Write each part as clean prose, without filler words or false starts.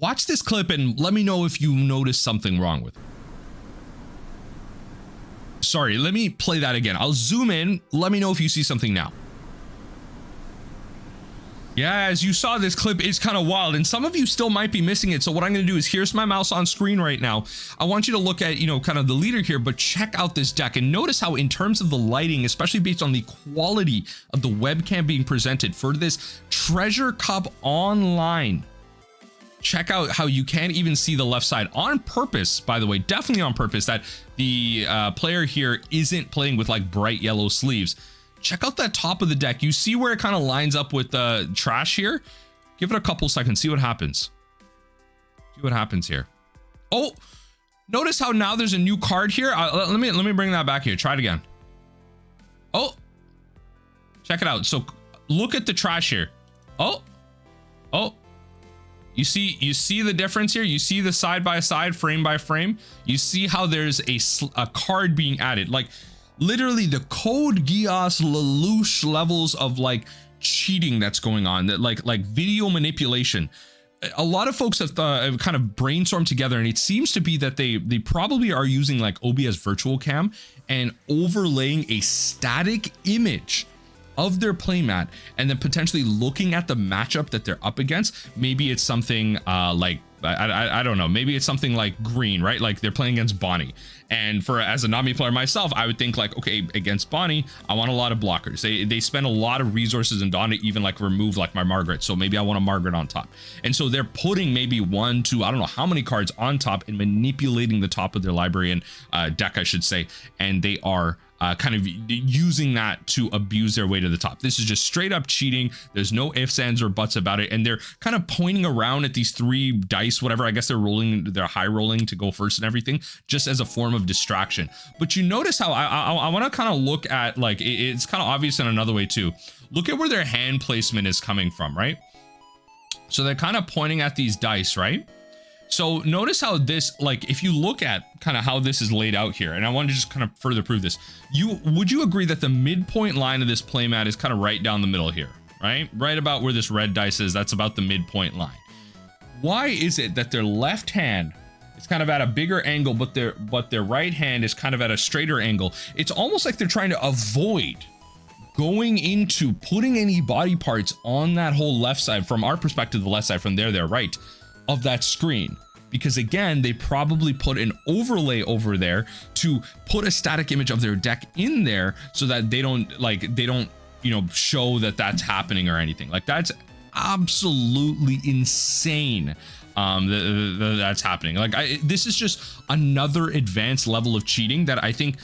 Watch this clip and let me know if you notice something wrong with it. Sorry, let me play that again. I'll zoom in. Let me know if you see something now. Yeah, as you saw, this clip is kind of wild and some of you still might be missing it. So what I'm going to do is, here's my mouse on screen right now. I want you to look at, kind of the leader here, but check out this deck and notice how in terms of the lighting, especially based on the quality of the webcam being presented for this Treasure Cup online, check out how you can't even see the left side on purpose, by the way, definitely on purpose, that the player here isn't playing with like bright yellow sleeves. Check out that top of the deck. You see where it kind of lines up with the trash here? Give it a couple seconds. See what happens. See what happens here. Oh, notice how now there's a new card here. Let me bring that back here. Try it again. Oh, check it out. So look at the trash here. Oh, you see the difference here. You see the side by side, frame by frame. You see how there's a card being added. Like, literally the Code Geass Lelouch levels of like cheating that's going on, that like video manipulation. A lot of folks have kind of brainstormed together, and it seems to be that they probably are using like OBS virtual cam and overlaying a static image of their playmat and then potentially looking at the matchup that they're up against. Maybe it's something like I don't know, maybe it's something like green, right? Like they're playing against Bonnie, and as a Nami player myself, I would think like, okay, against Bonnie, I want a lot of blockers. They spend a lot of resources in Dawn to even like remove like my Margaret, so maybe I want a Margaret on top, and so they're putting maybe 1, 2, I don't know how many cards on top and manipulating the top of their library and deck, I should say, and they are kind of using that to abuse their way to the top. This is just straight up cheating. There's no ifs, ands, or buts about it. And they're kind of pointing around at these 3 dice, whatever. I guess they're high rolling to go first and everything, just as a form of distraction. But you notice how I want to kind of look at, like, it's kind of obvious in another way too. Look at where their hand placement is coming from, right? So they're kind of pointing at these dice, right? So notice how this, like, if you look at kind of how this is laid out here, and I want to just kind of further prove this, would you agree that the midpoint line of this playmat is kind of right down the middle here, right? Right about where this red dice is, that's about the midpoint line. Why is it that their left hand is kind of at a bigger angle, but their right hand is kind of at a straighter angle? It's almost like they're trying to avoid going into putting any body parts on that whole left side, from our perspective, the left side, from their right, of that screen, because again, they probably put an overlay over there to put a static image of their deck in there so that they don't show that that's happening or anything. Like, that's absolutely insane. That's happening. Like, this is just another advanced level of cheating that I think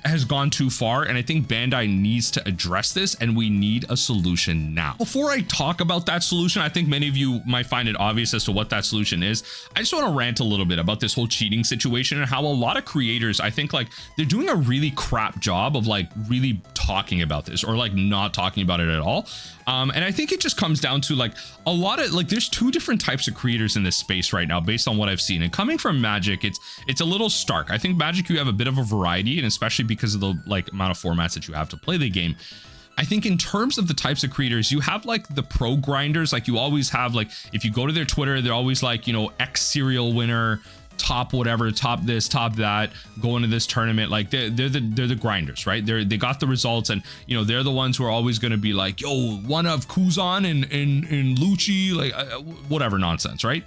has gone too far, and I think Bandai needs to address this, and we need a solution now. Before I talk about that solution, I think many of you might find it obvious as to what that solution is. I just want to rant a little bit about this whole cheating situation and how a lot of creators, I think, like, they're doing a really crap job of like really talking about this, or like not talking about it at all. And I think it just comes down to like a lot of like, there's 2 different types of creators in this space right now based on what I've seen, and coming from Magic, it's a little stark. I think Magic, you have a bit of a variety, and especially because of the like amount of formats that you have to play the game. I think in terms of the types of creators, you have like the pro grinders. Like, you always have, like, if you go to their Twitter, they're always like, X serial winner, top whatever, top this, top that, going to this tournament. Like, they're the grinders, right? They got the results, and they're the ones who are always going to be like, yo, one of Kuzan and Lucci, like whatever nonsense, right?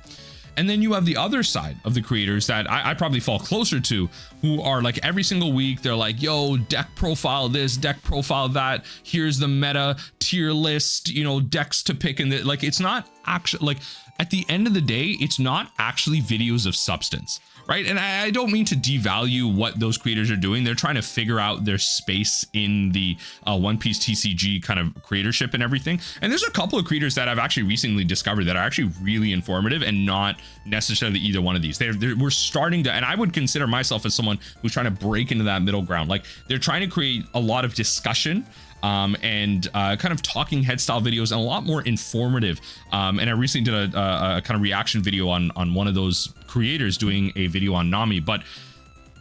And then you have the other side of the creators that I probably fall closer to, who are like, every single week they're like, yo, deck profile this, deck profile that, here's the meta tier list, decks to pick. And like, it's not actually, like, at the end of the day, it's not actually videos of substance, right? And I don't mean to devalue what those creators are doing. They're trying to figure out their space in the One Piece TCG kind of creatorship and everything. And there's a couple of creators that I've actually recently discovered that are actually really informative, and not necessarily either one of these. We're starting to, and I would consider myself as someone who's trying to break into that middle ground. Like, they're trying to create a lot of discussion and kind of talking head style videos, and a lot more informative. And I recently did a kind of reaction video on one of those creators doing a video on Nami. But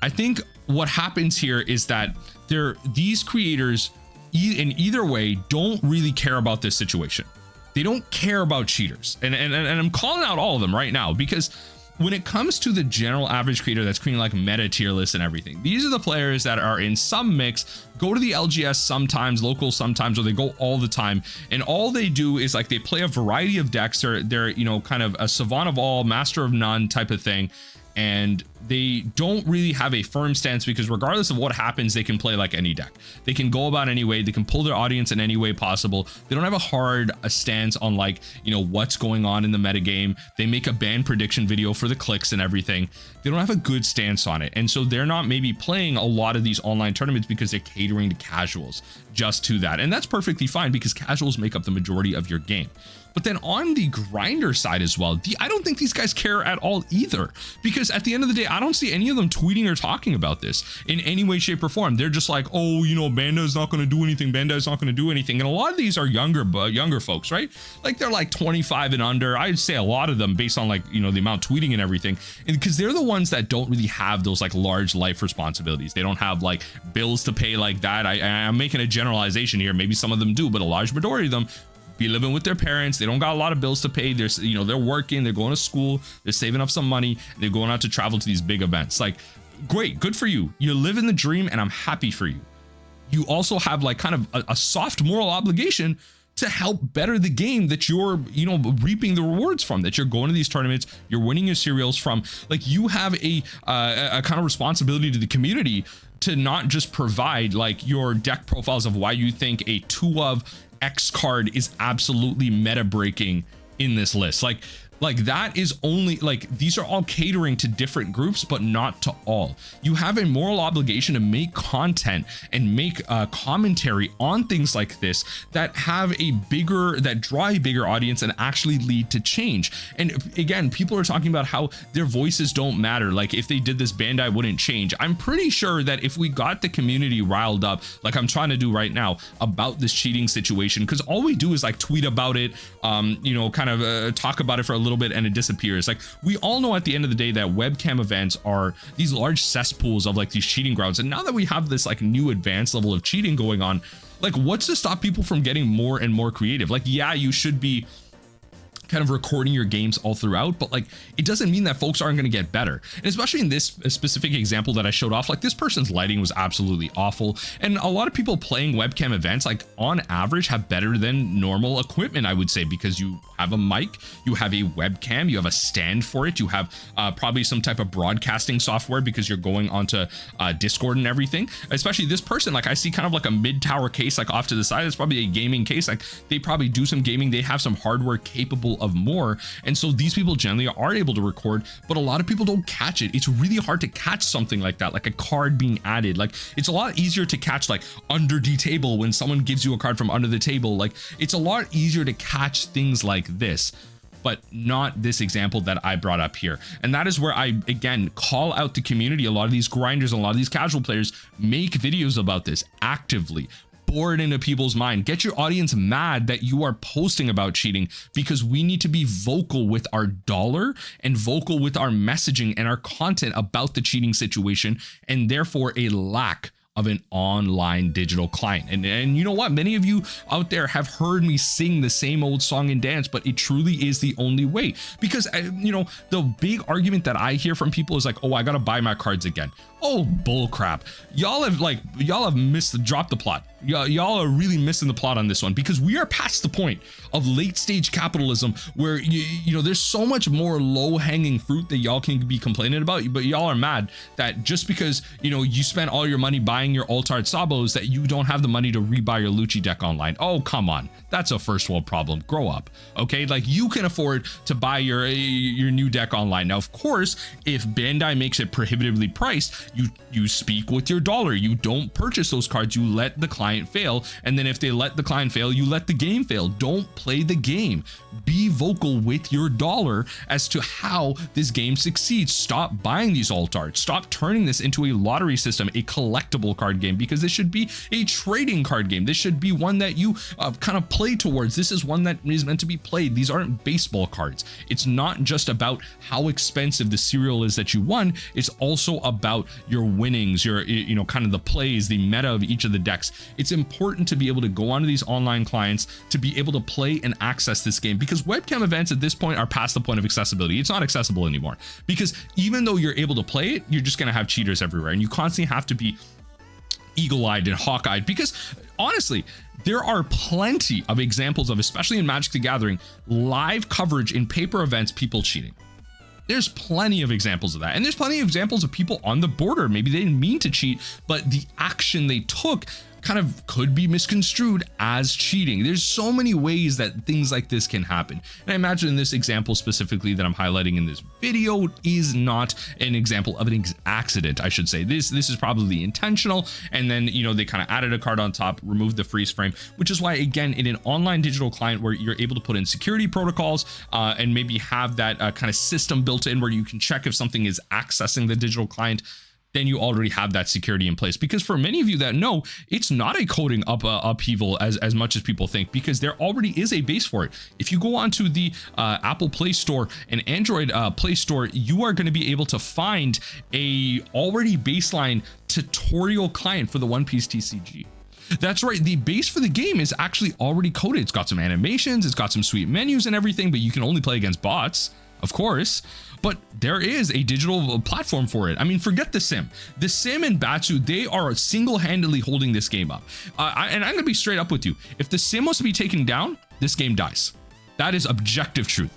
I think what happens here is that these creators in either way don't really care about this situation. They don't care about cheaters. And I'm calling out all of them right now, because when it comes to the general average creator that's creating like meta tier lists and everything, these are the players that are in some mix, go to the LGS sometimes, local sometimes, or they go all the time. And all they do is like they play a variety of decks. They're you know, kind of a savant of all, master of none type of thing. And they don't really have a firm stance, because regardless of what happens, they can play like any deck. They can go about any way. They can pull their audience in any way possible. They don't have a hard stance on like, you know, what's going on in the metagame. They make a ban prediction video for the clicks and everything. They don't have a good stance on it. And so they're not maybe playing a lot of these online tournaments because they're catering to casuals just to that. And that's perfectly fine, because casuals make up the majority of your game. But then on the grinder side as well, I don't think these guys care at all either, because at the end of the day, I don't see any of them tweeting or talking about this in any way, shape, or form. They're just like, oh, you know, Bandai's not going to do anything. Bandai's not going to do anything. And a lot of these are younger folks, right? Like they're like 25 and under. I'd say a lot of them, based on like, you know, the amount of tweeting and everything, and because they're the ones that don't really have those like large life responsibilities. They don't have like bills to pay like that. I'm making a generalization here. Maybe some of them do, but a large majority of them be living with their parents. They don't got a lot of bills to pay. They're, you know, they're working, they're going to school, they're saving up some money, they're going out to travel to these big events. Like, great, good for you. You're living the dream, and I'm happy for you. You also have like kind of a soft moral obligation to help better the game that you're, you know, reaping the rewards from, that you're going to these tournaments, you're winning your cereals from. Like, you have a kind of responsibility to the community to not just provide like your deck profiles of why you think a 2 of X card is absolutely meta breaking in this list. Like that is only like, these are all catering to different groups, but not to all. You have a moral obligation to make content and make commentary on things like this that have a bigger, that draw a bigger audience and actually lead to change. And again, people are talking about how their voices don't matter. Like, if they did this, Bandai wouldn't change. I'm pretty sure that if we got the community riled up, like I'm trying to do right now, about this cheating situation, because all we do is like tweet about it, you know, kind of talk about it for a little bit, and it disappears. Like, we all know at the end of the day that webcam events are these large cesspools of like these cheating grounds. And now that we have this like new advanced level of cheating going on, like, what's to stop people from getting more and more creative? Like, yeah, you should be kind of recording your games all throughout, but like, it doesn't mean that folks aren't going to get better. And especially in this specific example that I showed off, like, this person's lighting was absolutely awful. And a lot of people playing webcam events, like, on average, have better than normal equipment, I would say, because you have a mic, you have a webcam, you have a stand for it, you have probably some type of broadcasting software because you're going onto Discord and everything. Especially this person, like, I see kind of like a mid-tower case, like off to the side. It's probably a gaming case. Like, they probably do some gaming. They have some hardware capable of more. And so these people generally are able to record, but a lot of people don't catch it. It's really hard to catch something like that, like a card being added. Like, it's a lot easier to catch like under the table when someone gives you a card from under the table. Like, it's a lot easier to catch things like this, but not this example that I brought up here. And that is where I, again, call out the community. A lot of these grinders, a lot of these casual players make videos about this actively. Bore it into people's mind. Get your audience mad that you are posting about cheating, because we need to be vocal with our dollar and vocal with our messaging and our content about the cheating situation, and therefore a lack of an online digital client. And you know what? Many of you out there have heard me sing the same old song and dance, but it truly is the only way. Because, you know, the big argument that I hear from people is like, oh, I gotta buy my cards again. Oh, bull crap. Y'all have dropped the plot. Y'all are really missing the plot on this one, because we are past the point of late stage capitalism where you know, there's so much more low hanging fruit that y'all can be complaining about, but y'all are mad that just because, you know, you spent all your money buying your Altart Sabos, that you don't have the money to rebuy your Lucci deck online. Oh, come on. That's a first world problem. Grow up. Okay, like, you can afford to buy your new deck online. Now, of course, if Bandai makes it prohibitively priced, you speak with your dollar. You don't purchase those cards. You let the client fail, and then if they let the client fail, you let the game fail. Don't play the game. Be vocal with your dollar as to how this game succeeds. Stop buying these alt arts. Stop turning this into a lottery system, a collectible card game, because this should be a trading card game. This should be one that you kind of play towards. This is one that is meant to be played. These aren't baseball cards. It's not just about how expensive the cereal is that you won. It's also about your winnings, your, you know, kind of the plays, the meta of each of the decks. It's important to be able to go onto these online clients to be able to play and access this game, because webcam events at this point are past the point of accessibility. It's not accessible anymore, because even though you're able to play it, you're just going to have cheaters everywhere, and you constantly have to be eagle-eyed and hawk-eyed, because honestly, there are plenty of examples of, especially in Magic the Gathering, live coverage in paper events, people cheating. There's plenty of examples of that. And there's plenty of examples of people on the border. Maybe they didn't mean to cheat, but the action they took kind of could be misconstrued as cheating. There's so many ways that things like this can happen. And I imagine this example specifically that I'm highlighting in this video is not an example of an accident, I should say. This is probably intentional. And then, you know, they kind of added a card on top, removed the freeze frame, which is why, again, in an online digital client where you're able to put in security protocols and maybe have that kind of system built in where you can check if something is accessing the digital client, then you already have that security in place. Because for many of you that know, it's not a coding upheaval as much as people think, because there already is a base for it. If you go onto the Apple Play Store and Android Play Store, you are going to be able to find a already baseline tutorial client for the One Piece TCG. That's right, the base for the game is actually already coded. It's got some animations, it's got some sweet menus and everything, but you can only play against bots, of course. But there is a digital platform for it. I mean, forget the Sim. The Sim and Batsu, they are single-handedly holding this game up. And I'm gonna be straight up with you. If the Sim was to be taken down, this game dies. That is objective truth.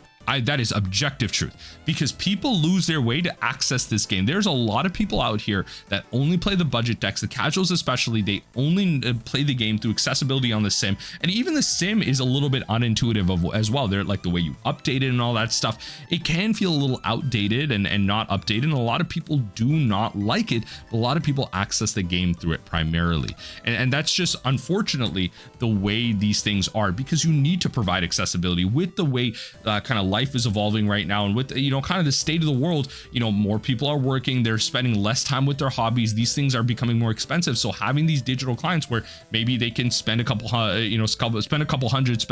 That is objective truth, because people lose their way to access this game. There's a lot of people out here that only play the budget decks, the casuals especially. They only play the game through accessibility on the Sim, and even the Sim is a little bit unintuitive as well. They're like the way you update it and all that stuff. It can feel a little outdated and not updated, and a lot of people do not like it. But a lot of people access the game through it primarily, and that's just unfortunately the way these things are, because you need to provide accessibility with the way kind of life is evolving right now, and with, you know, kind of the state of the world. You know, more people are working, they're spending less time with their hobbies, these things are becoming more expensive. So having these digital clients where maybe they can spend a couple spend a couple hundred,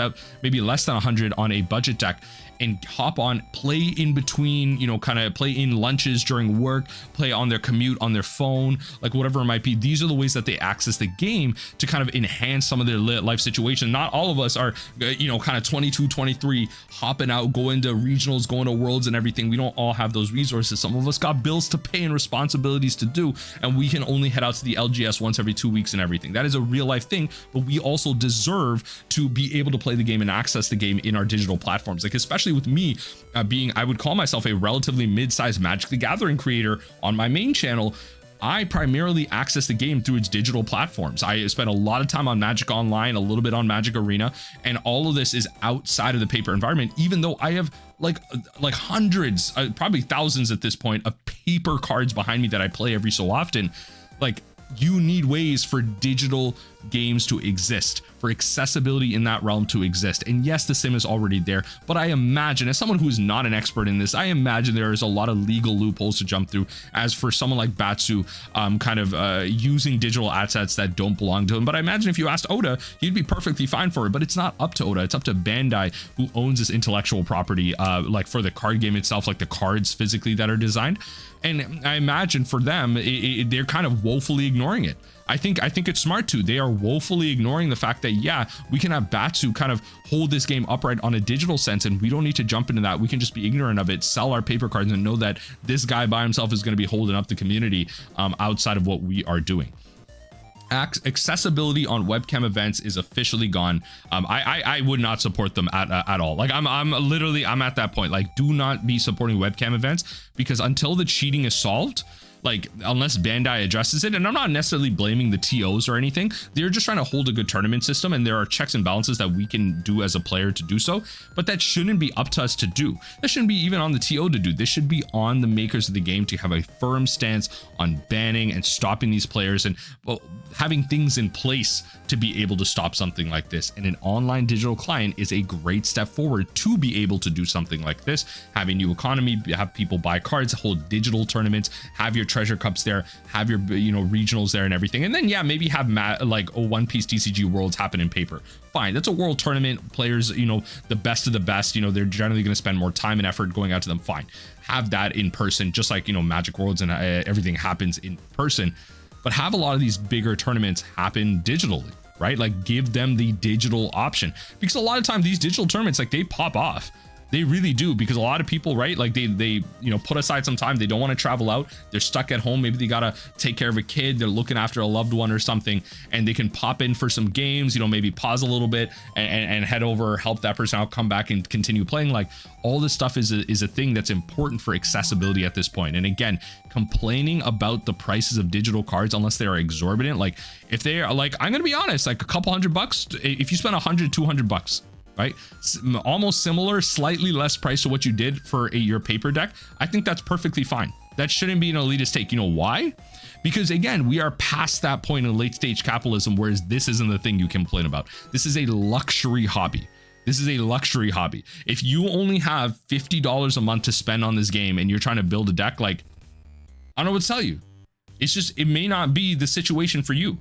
maybe less than 100 on a budget deck, and hop on, play in between, you know, kind of play in lunches during work, play on their commute, on their phone, like whatever it might be. These are the ways that they access the game to kind of enhance some of their life situation. Not all of us are, you know, kind of 22, 23, hopping out, going to regionals, going to worlds and everything. We don't all have those resources. Some of us got bills to pay and responsibilities to do, and we can only head out to the LGS once every 2 weeks and everything. That is a real life thing, but we also deserve to be able to play the game and access the game in our digital platforms. Like, especially with me being, I would call myself a relatively mid-sized Magic the Gathering creator on my main channel, I primarily access the game through its digital platforms. I spend a lot of time on Magic Online, a little bit on Magic Arena, and all of this is outside of the paper environment, even though I have like hundreds, probably thousands at this point, of paper cards behind me that I play every so often. Like, you need ways for digital games to exist, for accessibility in that realm to exist. And yes, the Sim is already there, but I imagine, as someone who is not an expert in this, I imagine there is a lot of legal loopholes to jump through, as for someone like Batsu kind of using digital assets that don't belong to him. But I imagine if you asked Oda, he'd be perfectly fine for it. But it's not up to Oda, it's up to Bandai, who owns this intellectual property, like for the card game itself, like the cards physically that are designed. And I imagine for them, they're kind of woefully ignoring it. I think it's smart too. They are woefully ignoring the fact that, yeah, we can have Batsu kind of hold this game upright on a digital sense, and we don't need to jump into that. We can just be ignorant of it, sell our paper cards, and know that this guy by himself is going to be holding up the community outside of what we are doing. Accessibility on webcam events is officially gone. I would not support them at all. Like, I'm literally at that point. Like, do not be supporting webcam events, because until the cheating is solved, like, unless Bandai addresses it, and I'm not necessarily blaming the TOs or anything, they're just trying to hold a good tournament system, and there are checks and balances that we can do as a player to do so, but that shouldn't be up to us to do. That shouldn't be even on the TO to do. This should be on the makers of the game to have a firm stance on banning and stopping these players, and, well, having things in place to be able to stop something like this. And an online digital client is a great step forward to be able to do something like this. Have a new economy, have people buy cards, hold digital tournaments, have your treasure cups there, have your, you know, regionals there and everything. And then, yeah, maybe have like a One Piece TCG worlds happen in paper. Fine, that's a world tournament. Players, you know, the best of the best, you know, they're generally going to spend more time and effort going out to them. Fine, have that in person, just like, you know, Magic Worlds and everything happens in person. but have a lot of these bigger tournaments happen digitally, right? Like give them the digital option, because a lot of times these digital tournaments, like they pop off. They really do, because a lot of people, right, like they you know, put aside some time. They don't want to travel out. They're stuck at home. Maybe they gotta take care of a kid. They're looking after a loved one or something, and they can pop in for some games, you know, maybe pause a little bit and head over, help that person out, come back and continue playing. Like all this stuff is a thing that's important for accessibility at this point. And again, complaining about the prices of digital cards, unless they are exorbitant, like if they are, like, I'm gonna be honest, like a couple $100, if you spend $100-200, right, almost similar, slightly less price to what you did for your paper deck, I think that's perfectly fine. That shouldn't be an elitist take. You know why? Because again, we are past that point in late stage capitalism, whereas this isn't the thing you complain about. This is a luxury hobby. This is a luxury hobby. If you only have $50 a month to spend on this game and you're trying to build a deck, like, I don't know what to tell you. It's just, it may not be the situation for you.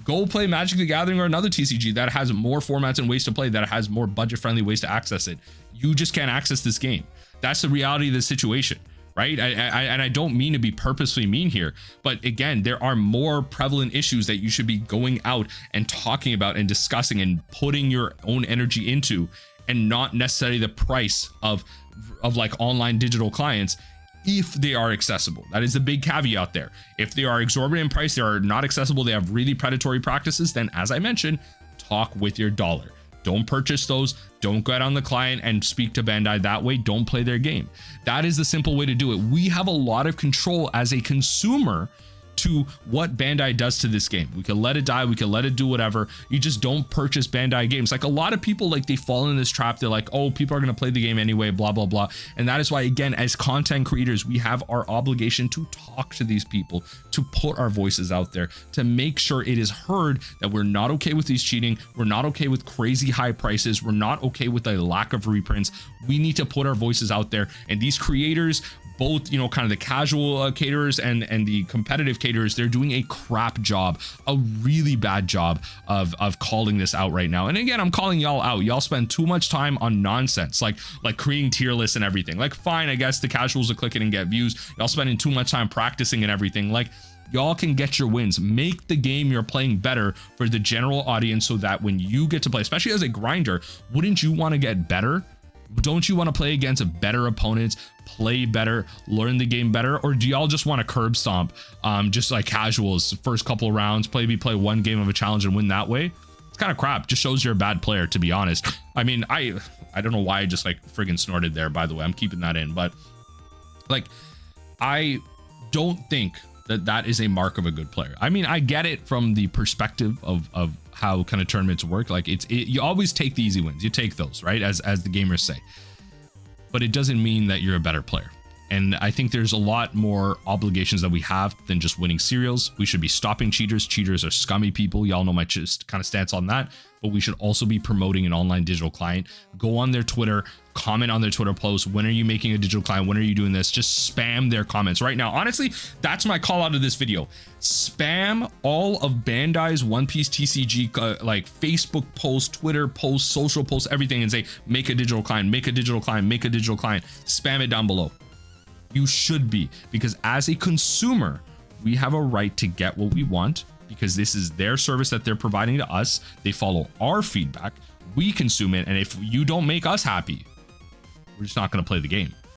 Go play Magic the Gathering or another TCG that has more formats and ways to play, that has more budget-friendly ways to access it. You just can't access this game. That's the reality of the situation, right? And I don't mean to be purposely mean here, but again, there are more prevalent issues that you should be going out and talking about and discussing and putting your own energy into, and not necessarily the price of like online digital clients, if they are accessible. That is a big caveat there. If they are exorbitant in price, they are not accessible, they have really predatory practices, then as I mentioned, talk with your dollar. Don't purchase those. Don't go out on the client and speak to Bandai that way. Don't play their game. That is the simple way to do it. We have a lot of control as a consumer to what Bandai does to this game. We can let it die, we can let it do whatever. You just don't purchase Bandai games. Like a lot of people, like they fall in this trap. They're like, oh, people are going to play the game anyway, blah blah blah. And that is why, again, as content creators, we have our obligation to talk to these people, to put our voices out there, to make sure it is heard that we're not okay with these cheating, we're not okay with crazy high prices, we're not okay with a lack of reprints. We need to put our voices out there, and these creators, both, you know, kind of the casual caterers and the competitive caterers, they're doing a crap job, a really bad job of calling this out right now. And again, I'm calling y'all out. Y'all spend too much time on nonsense, like creating tier lists and everything. Like, fine, I guess the casuals will click it and get views. Y'all spending too much time practicing and everything. Like, y'all can get your wins. Make the game you're playing better for the general audience, so that when you get to play, especially as a grinder, wouldn't you want to get better? Don't you want to play against better opponents, play better, learn the game better? Or do y'all just want to curb stomp, just like casuals, first couple of rounds, play one game of a challenge and win that way? It's kind of crap. Just shows you're a bad player, to be honest. I mean, I don't know why I just like friggin' snorted there, by the way. I'm keeping that in, but like, I don't think that is a mark of a good player. I mean, I get it from the perspective of how kind of tournaments work. Like you always take the easy wins. You take those, right? As the gamers say, but it doesn't mean that you're a better player. And I think there's a lot more obligations that we have than just winning serials. We should be stopping cheaters. Cheaters are scummy people. Y'all know my just kind of stance on that. But we should also be promoting an online digital client. Go on their Twitter, comment on their Twitter posts. When are you making a digital client? When are you doing this? Just spam their comments right now. Honestly, that's my call out of this video. Spam all of Bandai's One Piece TCG, like Facebook posts, Twitter posts, social posts, everything, and say, make a digital client, make a digital client, make a digital client. Spam it down below. You should be, because as a consumer, we have a right to get what we want, because this is their service that they're providing to us. They follow our feedback, we consume it, and if you don't make us happy, we're just not going to play the game.